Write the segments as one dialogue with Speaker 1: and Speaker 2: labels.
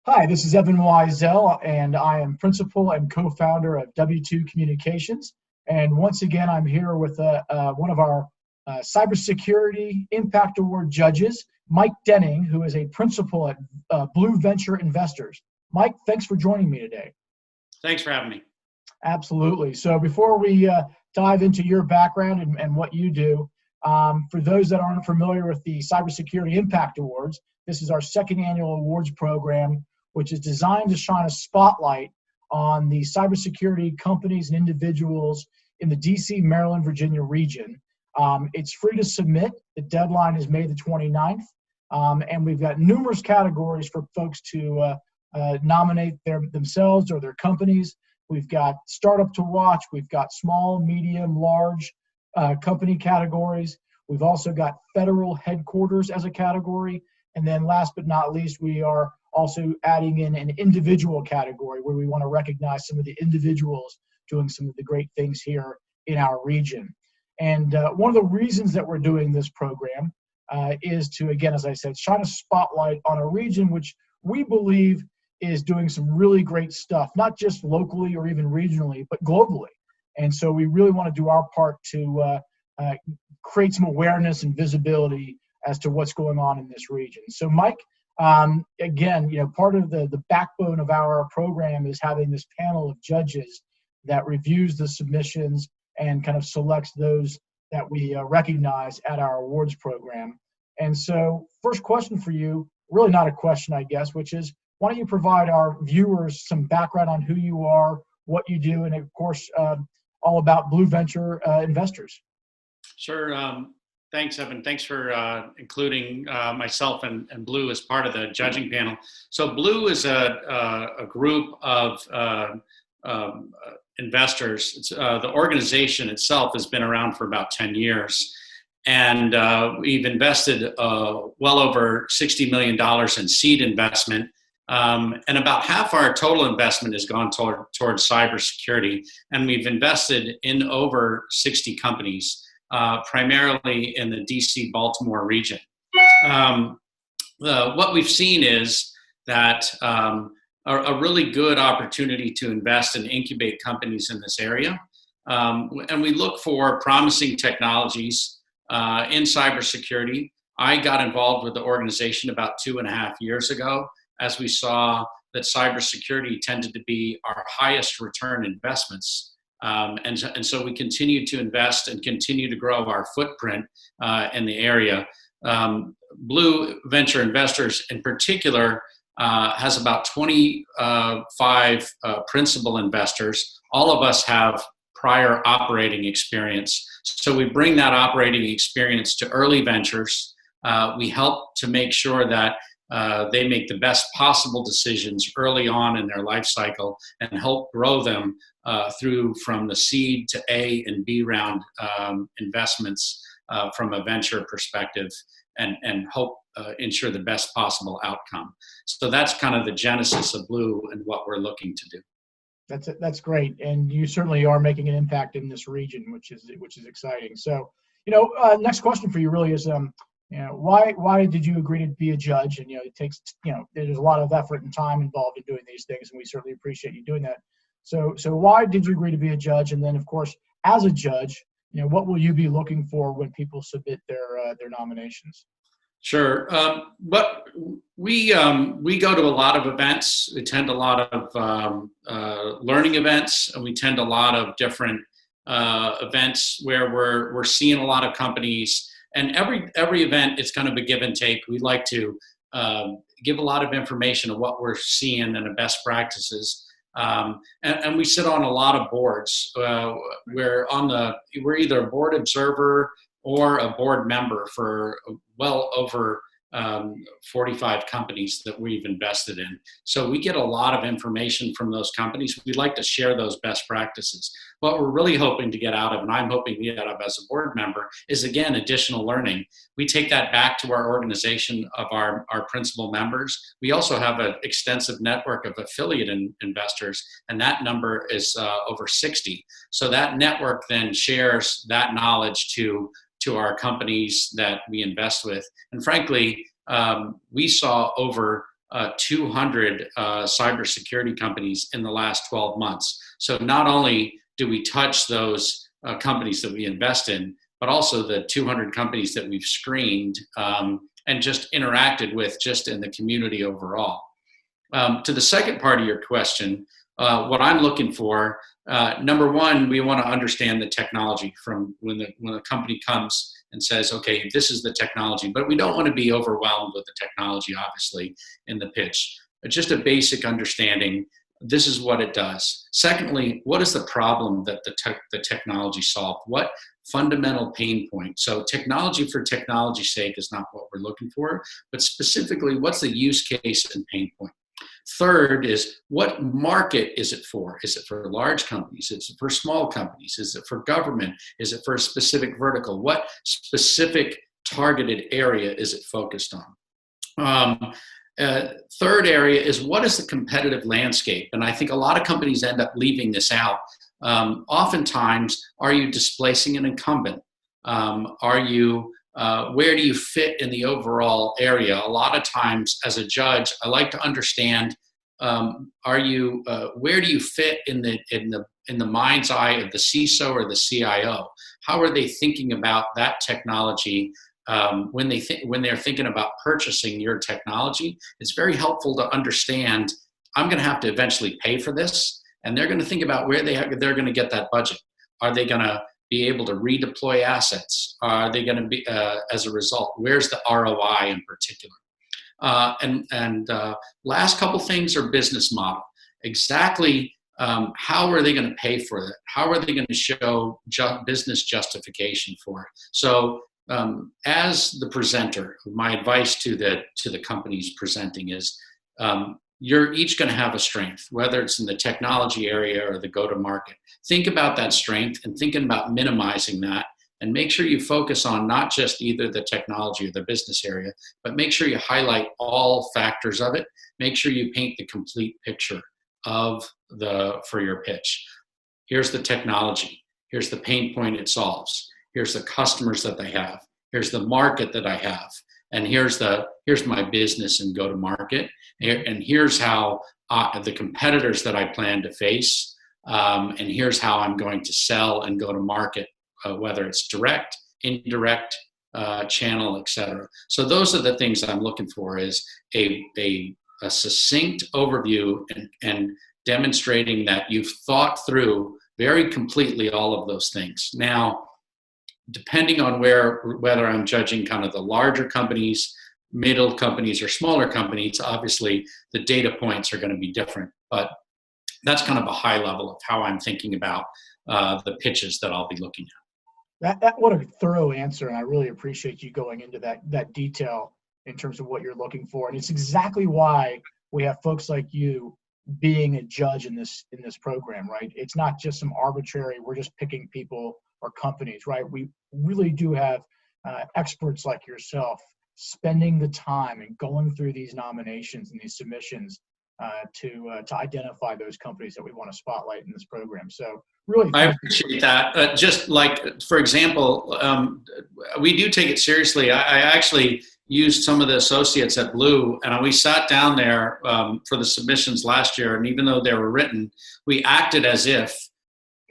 Speaker 1: Hi, this is Evan Weisel, and I am principal and co-founder of W2 Communications. And once again, I'm here with one of our Cybersecurity Impact Award judges, Mike Denning, who is a principal at Blu Venture Investors. Mike, thanks for joining me today.
Speaker 2: Thanks for having me.
Speaker 1: Absolutely. So before we dive into your background and what you do, for those that aren't familiar with the Cybersecurity Impact Awards, this is our second annual awards program, which is designed to shine a spotlight on the cybersecurity companies and individuals in the DC, Maryland, Virginia region. It's free to submit. The deadline is May the 29th. And we've got numerous categories for folks to nominate themselves or their companies. We've got startup to watch. We've got small, medium, large company categories. We've also got federal headquarters as a category. And then last but not least, we are also adding in an individual category where we want to recognize some of the individuals doing some of the great things here in our region. And one of the reasons that we're doing this program is to, again, as I said, shine a spotlight on a region which we believe is doing some really great stuff, not just locally or even regionally, but globally. And so we really want to do our part to create some awareness and visibility as to what's going on in this region. So Mike, again, part of the backbone of our program is having this panel of judges that reviews the submissions and kind of selects those that we recognize at our awards program. And so first question for you, really not a question, I guess, which is, why don't you provide our viewers some background on who you are, what you do, and of course, all about Blu Venture Investors.
Speaker 2: Sure. Thanks, Evan. Thanks for including myself and Blu as part of the judging panel. So Blu is a group of investors. The organization itself has been around for about 10 years. And we've invested well over $60 million in seed investment. And about half our total investment has gone towards cybersecurity. And we've invested in over 60 companies. Primarily in the DC, Baltimore region. What we've seen is that a really good opportunity to invest and incubate companies in this area. And we look for promising technologies in cybersecurity. I got involved with the organization about 2.5 years ago, as we saw that cybersecurity tended to be our highest return investments. And so we continue to invest and continue to grow our footprint in the area. Blu Venture Investors in particular has about 25 principal investors. All of us have prior operating experience. So we bring that operating experience to early ventures. We help to make sure that they make the best possible decisions early on in their life cycle and help grow them through from the seed to A and B round investments from a venture perspective and help ensure the best possible outcome. So that's kind of the genesis of Blu and what we're looking to do.
Speaker 1: That's great, and you certainly are making an impact in this region, which is exciting. So, next question for you really is, why did you agree to be a judge? And it takes, there's a lot of effort and time involved in doing these things, and we certainly appreciate you doing that. So why did you agree to be a judge? And then, of course, as a judge, what will you be looking for when people submit their nominations?
Speaker 2: Sure. But we go to a lot of events. We attend a lot of learning events, and we attend a lot of different events where we're seeing a lot of companies. And every event, it's kind of a give and take. We like to give a lot of information of what we're seeing and the best practices. And we sit on a lot of boards. We're either a board observer or a board member for well over 45 companies that we've invested in. So we get a lot of information from those companies. We'd like to share those best practices. What we're really hoping to get out of, and I'm hoping to get out of as a board member, is again, additional learning. We take that back to our organization of our principal members. We also have an extensive network of affiliate investors, and that number is over 60. So that network then shares that knowledge to our companies that we invest with. And frankly, we saw over 200 cybersecurity companies in the last 12 months. So not only do we touch those companies that we invest in, but also the 200 companies that we've screened and just interacted with just in the community overall. To the second part of your question, what I'm looking for, number one, we want to understand the technology from when a company comes and says, okay, this is the technology, but we don't want to be overwhelmed with the technology, obviously, in the pitch. Just a basic understanding, this is what it does. Secondly, what is the problem that the technology solved? What fundamental pain point? So technology for technology's sake is not what we're looking for, but specifically, what's the use case and pain point? Third is, what market is it for? Is it for large companies? Is it for small companies? Is it for government? Is it for a specific vertical? What specific targeted area is it focused on? Third area is, what is the competitive landscape? And I think a lot of companies end up leaving this out. Oftentimes, are you displacing an incumbent? Where do you fit in the overall area? A lot of times, as a judge, I like to understand: where do you fit in the mind's eye of the CISO or the CIO? How are they thinking about that technology when they're thinking about purchasing your technology? It's very helpful to understand, I'm going to have to eventually pay for this, and they're going to think about where they're going to get that budget. Are they going to be able to redeploy assets? Are they going to be, as a result, where's the ROI in particular? Last couple things are business model. Exactly how are they going to pay for it? How are they going to show business justification for it? So as the presenter, my advice to the companies presenting is, you're each going to have a strength, whether it's in the technology area or the go-to-market. Think about that strength and thinking about minimizing that, and make sure you focus on not just either the technology or the business area, but make sure you highlight all factors of it. Make sure you paint the complete picture for your pitch. Here's the technology. Here's the pain point it solves. Here's the customers that they have. Here's the market that I have. And here's my business and go-to-market. And here's how the competitors that I plan to face. And here's how I'm going to sell and go to market, whether it's direct, indirect, channel, et cetera. So those are the things I'm looking for, is a succinct overview and demonstrating that you've thought through very completely all of those things. Now, depending on whether I'm judging kind of the larger companies, middle companies, or smaller companies, obviously the data points are going to be different. But that's kind of a high level of how I'm thinking about the pitches that I'll be looking
Speaker 1: at. What a thorough answer, and I really appreciate you going into that detail in terms of what you're looking for. And it's exactly why we have folks like you being a judge in this program, right? It's not just some arbitrary, we're just picking people or companies, right? We really do have experts like yourself spending the time and going through these nominations and these submissions to identify those companies that we want to spotlight in this program. So really,
Speaker 2: I appreciate that. Just like, for example, we do take it seriously. I actually used some of the associates at Blu, and we sat down there for the submissions last year, and even though they were written, we acted as if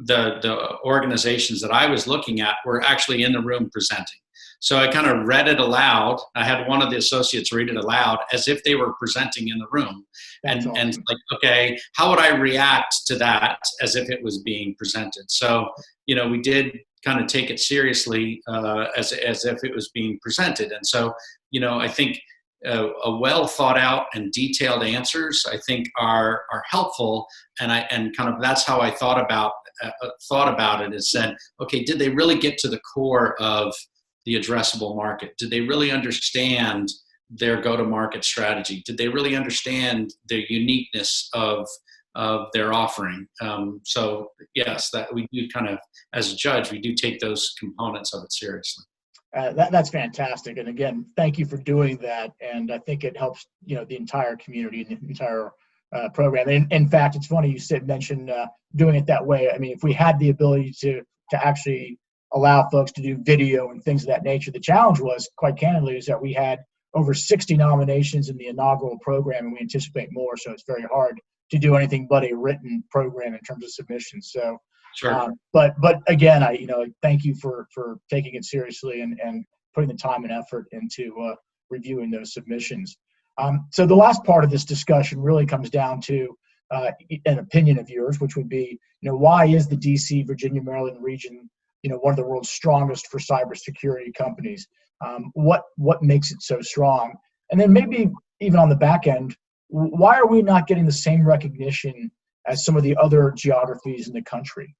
Speaker 2: the organizations that I was looking at were actually in the room presenting. So I kind of read it aloud. I had one of the associates read it aloud as if they were presenting in the room. And like, okay, how would I react to that as if it was being presented? So, we did kind of take it seriously as if it was being presented. And so, I think a well thought out and detailed answers, I think, are helpful. And kind of that's how I thought about it, is said, okay, did they really get to the core of the addressable market? Did they really understand their go-to-market strategy? Did they really understand the uniqueness of their offering? So yes, that we do kind of, as a judge, we do take those components of it seriously.
Speaker 1: That's fantastic. And again, thank you for doing that. And I think it helps, the entire community and the entire program. And in fact, it's funny you mentioned doing it that way. I mean, if we had the ability to actually allow folks to do video and things of that nature, the challenge was, quite candidly, is that we had over 60 nominations in the inaugural program, and we anticipate more. So it's very hard to do anything but a written program in terms of submissions. So,
Speaker 2: Sure.
Speaker 1: but again, I thank you for taking it seriously and putting the time and effort into reviewing those submissions. So the last part of this discussion really comes down to an opinion of yours, which would be, why is the DC, Virginia, Maryland region, one of the world's strongest for cybersecurity companies? What makes it so strong? And then maybe even on the back end, why are we not getting the same recognition as some of the other geographies in the country?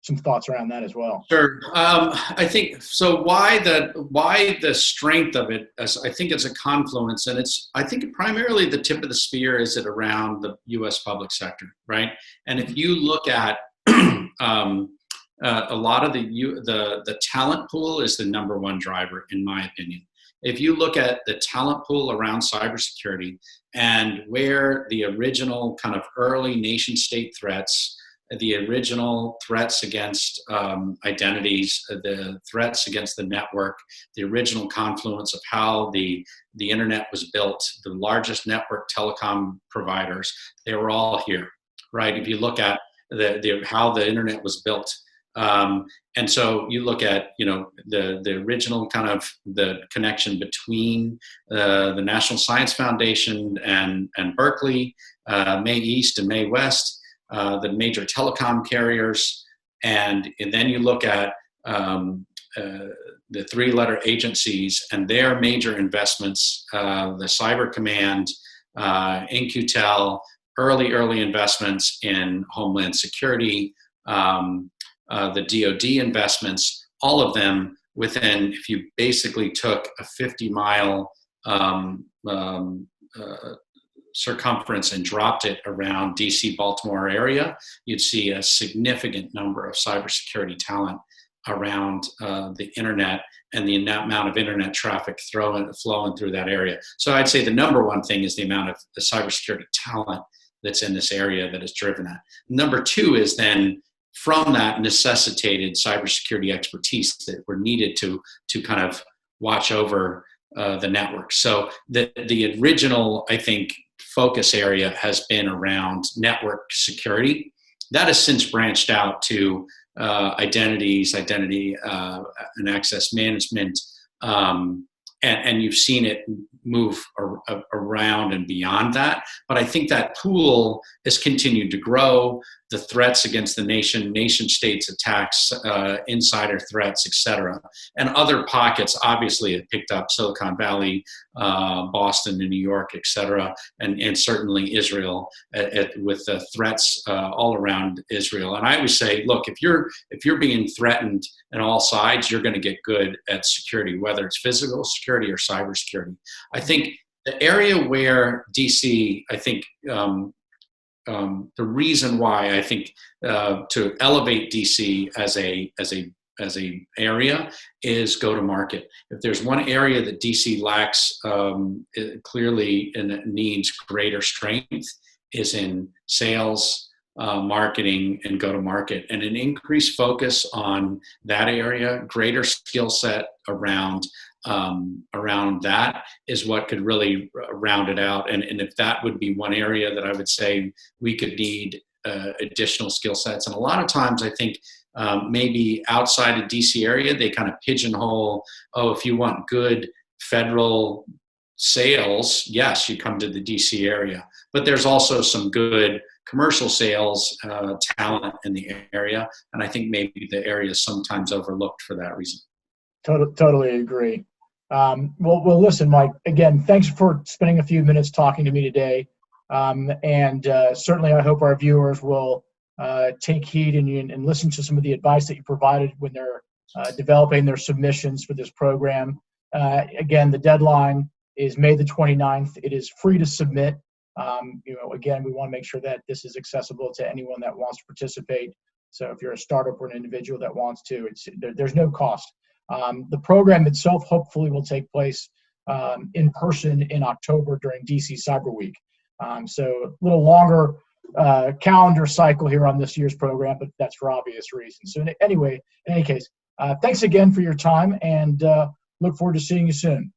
Speaker 1: Some thoughts around that as well.
Speaker 2: Sure. I think so. Why the strength of it? I think it's a confluence, and I think primarily the tip of the spear is it around the U.S. public sector, right? And if you look at a lot of the talent pool is the number one driver, in my opinion. If you look at the talent pool around cybersecurity and where the original kind of early nation state threats, the original threats against identities, the threats against the network, the original confluence of how the internet was built, the largest network telecom providers, they were all here, right? If you look at how the internet was built. And so you look at, the original kind of the connection between the National Science Foundation and Berkeley, May East and May West, the major telecom carriers, and then you look at the three-letter agencies and their major investments, the Cyber Command, In-Q-Tel, early investments in Homeland Security, the DoD investments, all of them within, if you basically took a 50-mile circumference and dropped it around DC, Baltimore area, you'd see a significant number of cybersecurity talent around the internet and the amount of internet traffic flowing through that area. So I'd say the number one thing is the amount of the cybersecurity talent that's in this area that has driven that. Number two is then from that necessitated cybersecurity expertise that were needed to kind of watch over the network. So the original, I think, focus area has been around network security. That has since branched out to identity and access management, and you've seen it move around and beyond that. But I think that pool has continued to grow. The threats against the nation states attacks, insider threats, et cetera. And other pockets obviously have picked up, Silicon Valley, Boston, and New York, et cetera, and certainly Israel with the threats all around Israel. And I always say, look, if you're being threatened on all sides, you're going to get good at security, whether it's physical security or cybersecurity. I think the area where DC, I think, the reason why I think to elevate DC as a area is go to market. If there's one area that DC lacks clearly and it needs greater strength is in sales, marketing, and go to market, and an increased focus on that area, greater skill set around that is what could really round it out. And if that would be one area that I would say we could need additional skill sets. And a lot of times I think maybe outside of DC area, they kind of pigeonhole, if you want good federal sales, yes, you come to the DC area. But there's also some good commercial sales talent in the area. And I think maybe the area is sometimes overlooked for that reason.
Speaker 1: Totally agree. Well, listen, Mike, again, thanks for spending a few minutes talking to me today. And certainly I hope our viewers will take heed and listen to some of the advice that you provided when they're developing their submissions for this program. Again, the deadline is May the 29th. It is free to submit. Again, we want to make sure that this is accessible to anyone that wants to participate. So if you're a startup or an individual that wants to, there's no cost. The program itself hopefully will take place in person in October during DC Cyber Week. So a little longer calendar cycle here on this year's program, but that's for obvious reasons. So in any case, thanks again for your time, and look forward to seeing you soon.